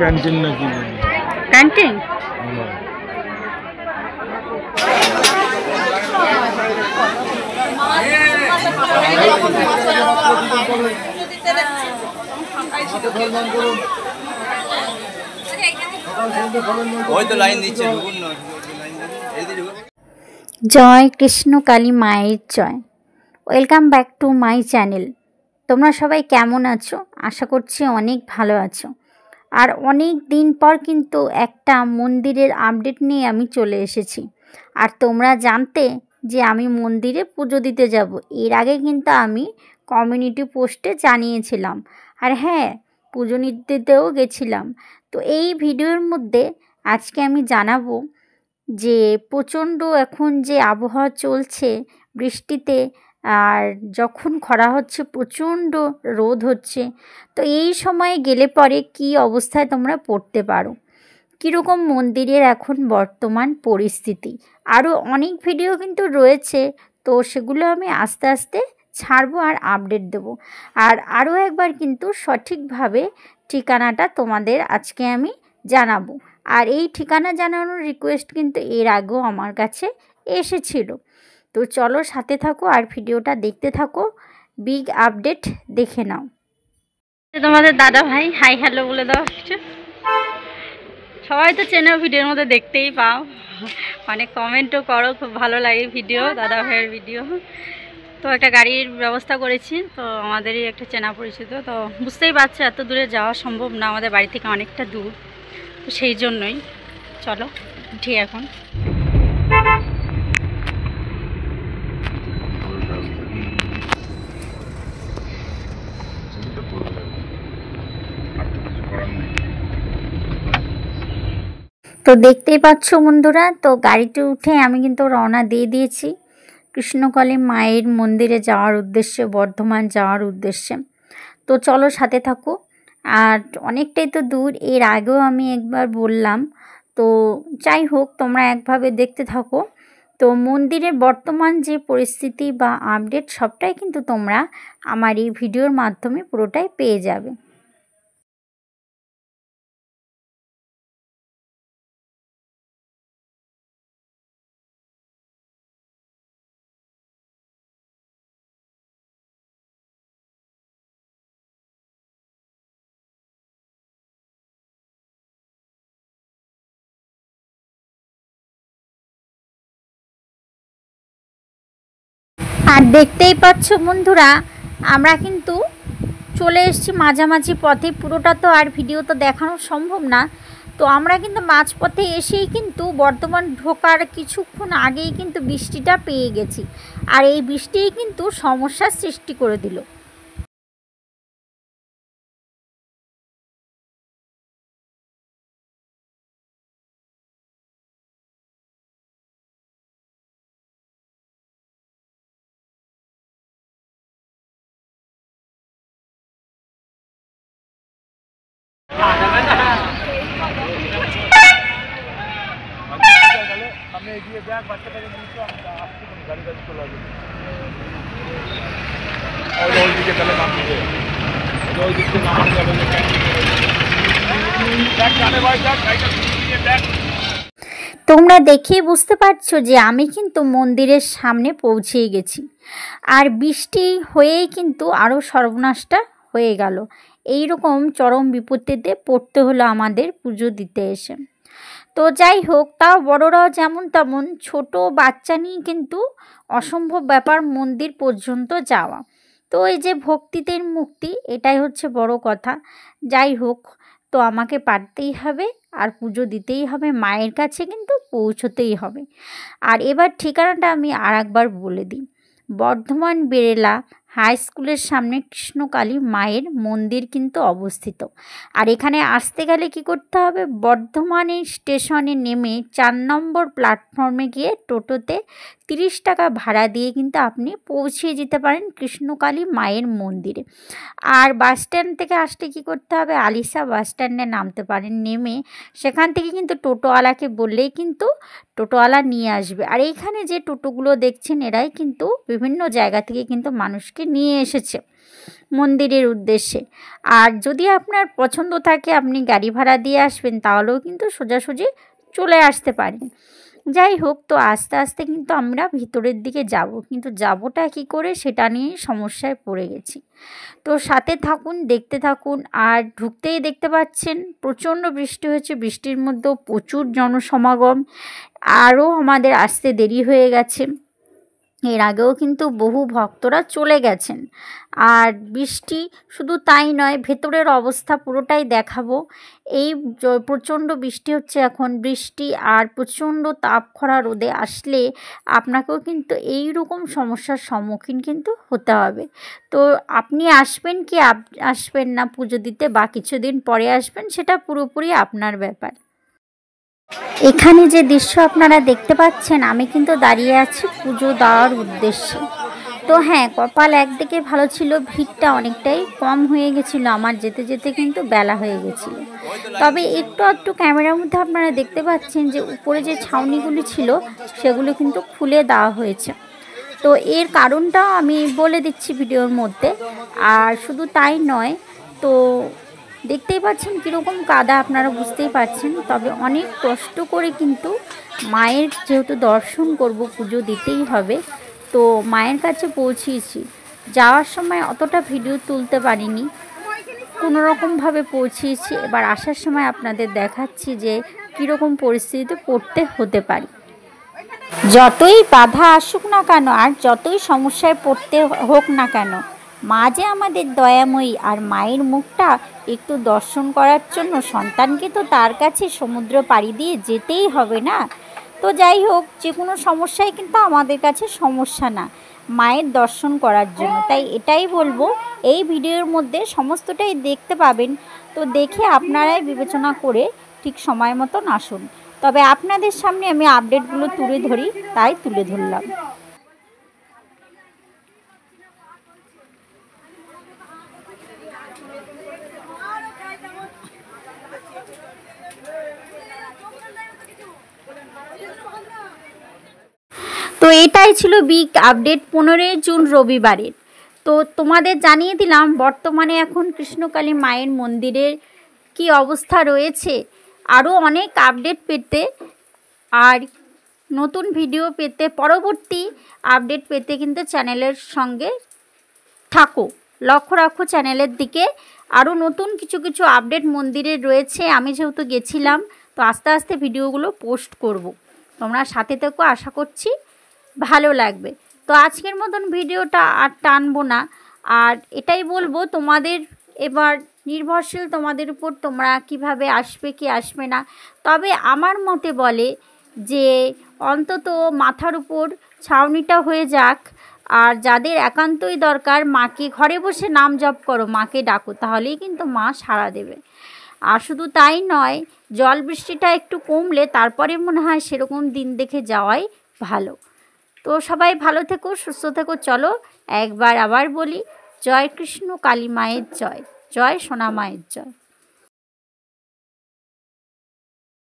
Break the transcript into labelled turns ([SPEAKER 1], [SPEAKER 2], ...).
[SPEAKER 1] Canteen নাকি
[SPEAKER 2] canteen জয় কৃষ্ণ কালী মায়ের জয়। Welcome back to my channel. তোমরা সবাই কেমন আছো? আশা করছি অনেক ভালো আছো। আর অনেক দিন পর কিন্তু একটা মন্দিরের আপডেট নিয়ে আমি চলে এসেছি। আর তোমরা জানতে যে আমি মন্দিরে পুজো দিতে যাব, এর আগে কিন্তু আমি কমিউনিটি পোস্টে জানিয়েছিলাম। আর হ্যাঁ, পুজো দিতেও গেছিলাম। তো এই ভিডিওর মধ্যে আজকে আমি জানাবো যে প্রচণ্ড এখন যে আবহাওয়া চলছে বৃষ্টিতে, আর যখন খরা হচ্ছে প্রচণ্ড রোদ হচ্ছে, তো এই সময় গেলে পরে কি অবস্থায় তোমরা পড়তে পারো, কীরকম মন্দিরের এখন বর্তমান পরিস্থিতি। আরও অনেক ভিডিও কিন্তু রয়েছে, তো সেগুলো আমি আস্তে আস্তে ছাড়বো আর আপডেট দেবো। আর আরও একবার কিন্তু সঠিকভাবে ঠিকানাটা তোমাদের আজকে আমি জানাবো। আর এই ঠিকানা জানানোর রিকোয়েস্ট কিন্তু এর আগেও আমার কাছে এসেছিল। তো চলো সাথে থাকো আর ভিডিওটা দেখতে থাকো, বিগ আপডেট দেখে নাও। তোমাদের দাদা ভাই হাই হ্যালো বলে দাও কিছু। সবাই তো চেনো, ভিডিওর মধ্যে দেখতেই পাও, অনেক কমেন্টও করো, খুব ভালো লাগে ভিডিও, দাদা ভাইয়ের ভিডিও। তো একটা গাড়ির ব্যবস্থা করেছি, তো আমাদেরই একটা চেনা পরিচিত, তো বুঝতেই পারছো এত দূরে যাওয়া সম্ভব না, আমাদের বাড়ি থেকে অনেকটা দূর, তো সেই জন্যই চলো উঠি এখন। তো দেখতেই পাচ্ছ বন্ধুরা, তো গাড়িতে উঠে আমি কিন্তু রওনা দিয়ে দিয়েছি কৃষ্ণকালী মায়ের মন্দিরে যাওয়ার উদ্দেশ্যে, বর্ধমান যাওয়ার উদ্দেশ্যে। তো চলো সাথে থাকো। আর অনেকটাই তো দূর, এর আগেও আমি একবার বললাম, তো যাই হোক তোমরা একভাবে দেখতে থাকো। তো মন্দিরের বর্তমান যে পরিস্থিতি বা আপডেট সবটাই কিন্তু তোমরা আমার এই ভিডিওর মাধ্যমে পুরোটাই পেয়ে যাবে। আর দেখতেই পাচ্ছ বন্ধুরা, আমরা কিন্তু চলে এসেছি মাঝামাঝি পথে, পুরোটা তো আর ভিডিও তো দেখানো সম্ভব না। তো আমরা কিন্তু মাঝপথে এসেই কিন্তু বর্ধমান ঢোকার কিছুক্ষণ আগেই কিন্তু বৃষ্টিটা পেয়ে গেছি। আর এই বৃষ্টিই কিন্তু সমস্যার সৃষ্টি করে দিল। তোমরা দেখে বুঝতে পারছো যে আমি কিন্তু মন্দিরের সামনে পৌঁছেই গেছি। আর বৃষ্টি হয়েই কিন্তু আরও সর্বনাশটা হয়ে গেল। এই রকম চরম বিপত্তিতে পড়তে হলো আমাদের পুজো দিতে এসে। তো যাই হোক, তাও বড়রাও যেমন তেমন, ছোট বাচ্চা নিয়ে কিন্তু অসম্ভব ব্যাপার মন্দির পর্যন্ত যাওয়া। তো এই যে ভক্তিতে মুক্তি, এটাই হচ্ছে বড় কথা। যাই হোক, তো আমাকে পারতেই হবে আর পুজো দিতেই হবে, মায়ের কাছে কিন্তু পৌঁছতেই হবে। আর এবার ঠিকানাটা আমি আর একবার বলে দিই, বর্ধমান বেরেলা হাই স্কুলের সামনে কৃষ্ণকালী মায়ের মন্দির কিন্তু অবস্থিত। আর এখানে আসতে গেলে কি করতে হবে, বর্ধমানে স্টেশনে নেমে 4 নম্বর প্ল্যাটফর্মে গিয়ে টোটোতে 30 টাকা ভাড়া দিয়ে কিন্তু আপনি পৌঁছে যেতে পারেন কৃষ্ণকালী মায়ের মন্দিরে। আর বাস স্ট্যান্ড থেকে আসলে কি করতে হবে, আলিশা বাস স্ট্যান্ডে নামতে পারেন। নেমে সেখান থেকে কিন্তু টোটোওয়ালাকে বললেই কিন্তু টোটোওয়ালা নিয়ে আসবে। আর এইখানে যে টোটোগুলো দেখছেন এরাই কিন্তু বিভিন্ন জায়গা থেকে কিন্তু মানুষকে নিয়ে এসেছে মন্দিরের উদ্দেশ্যে। আর যদি আপনার পছন্দ থাকে আপনি গাড়ি ভাড়া দিয়ে আসবেন, তাহলেও কিন্তু সোজাসুজি চলে আসতে পারেন। যাই হোক, তো আস্তে আস্তে কিন্তু আমরা ভিতরের দিকে যাব, কিন্তু যাবোটা কী করে সেটা নিয়ে সমস্যায় পড়ে গেছি। তো সাথে থাকুন, দেখতে থাকুন। আর ঢুকতেই দেখতে পাচ্ছেন প্রচণ্ড বৃষ্টি হয়েছে, বৃষ্টির মধ্যেও প্রচুর জনসমাগম। আরও আমাদের আসতে দেরি হয়ে গেছে, এর আগেও কিন্তু বহু ভক্তরা চলে গেছেন। আর বৃষ্টি শুধু তাই নয়, ভেতরের অবস্থা পুরোটাই দেখাবো। এই প্রচণ্ড বৃষ্টি হচ্ছে এখন, বৃষ্টি আর প্রচণ্ড তাপখরা রোদে আসলে আপনাকেও কিন্তু এই রকম সমস্যার সম্মুখীন কিন্তু হতে হবে। তো আপনি আসবেন কি আসবেন না পুজো দিতে, বা কিছুদিন পরে আসবেন, সেটা পুরোপুরি আপনার ব্যাপার। এখানে যে দৃশ্য আপনারা দেখতে পাচ্ছেন, আমি কিন্তু দাঁড়িয়ে আছি পুজো দেওয়ার উদ্দেশ্যে। তো হ্যাঁ, কপাল একদিকে ভালো ছিল, ভিড়টা অনেকটাই কম হয়ে গেছিলো, আমার যেতে যেতে কিন্তু বেলা হয়ে গেছিলো। তবে একটু ক্যামেরার মধ্যে আপনারা দেখতে পাচ্ছেন যে উপরে যে ছাউনিগুলি ছিল সেগুলো কিন্তু খুলে দেওয়া হয়েছে। তো এর কারণটাও আমি বলে দিচ্ছি ভিডিওর মধ্যে। আর শুধু তাই নয়, তো দেখতেই পাচ্ছেন কীরকম কাদা, আপনারা বুঝতেই পারছেন। তবে অনেক কষ্ট করে কিন্তু মায়ের যেহেতু দর্শন করব, পুজো দিতেই হবে, তো মায়ের কাছে পৌঁছিয়েছি। যাওয়ার সময় অতটা ভিডিও তুলতে পারিনি, কোনো রকমভাবে পৌঁছিয়েছি। এবার আসার সময় আপনাদের দেখাচ্ছি যে কীরকম পরিস্থিতিতে পড়তে হতে পারি। যতই বাধা আসুক না কেন, আর যতই সমস্যায় পড়তে হোক না কেন, মা যে আমাদের দয়াময়ী, আর মায়ের মুখটা একটু দর্শন করার জন্য সন্তানকে তো তার কাছে সমুদ্র পাড়ি দিয়ে যেতেই হবে না। তো যাই হোক, যে কোনো সমস্যাই কিন্তু আমাদের কাছে সমস্যা না মায়ের দর্শন করার জন্য। তাই এটাই বলবো, এই ভিডিওর মধ্যে সমস্তটাই দেখতে পাবেন। তো দেখে আপনারাই বিবেচনা করে ঠিক সময় মতন আসুন। তবে আপনাদের সামনে আমি আপডেটগুলো তুলে ধরি, তাই তুলে ধরলাম। তো এটাই ছিল বিগ আপডেট 15 জুন রবিবারের। তো তোমাদের জানিয়ে দিলাম বর্তমানে এখন কৃষ্ণকালী মায়ের মন্দিরের কি অবস্থা রয়েছে। আরও অনেক আপডেট পেতে আর নতুন ভিডিও পেতে, পরবর্তী আপডেট পেতে কিন্তু চ্যানেলের সঙ্গে থাকো, লক্ষ্য রাখো চ্যানেলের দিকে। আরও নতুন কিছু আপডেট মন্দিরের রয়েছে, আমি যেহেতু গেছিলাম, তো আস্তে আস্তে ভিডিওগুলো পোস্ট করব। তোমরা সাথে থেকো, আশা করছি ভালো লাগবে। তো আজকের মতন ভিডিওটা আর টানবো না। আর এটাই বলবো, তোমাদের এবার নির্ভরশীল তোমাদের উপর, তোমরা কিভাবে আসবে কি আসবে না। তবে আমার মতে বলে যে অন্তত মাথার উপর ছাউনিটা হয়ে যাক। আর যাদের একান্তই দরকার, মাকে ঘরে বসে নাম জপ করো, মাকে ডাকো, তাহলেই কিন্তু মা সাড়া দেবে। আর শুধু তাই নয়, জল বৃষ্টিটা একটু কমলে তারপরে মনে হয় সেরকম দিন দেখে যাওয়াই ভালো। তো সবাই ভালো থেকো, সুস্থ থেকো। চলো একবার আবার বলি, জয় কৃষ্ণ কালী মায়ের জয়, জয় সোনা মায়ের জয়।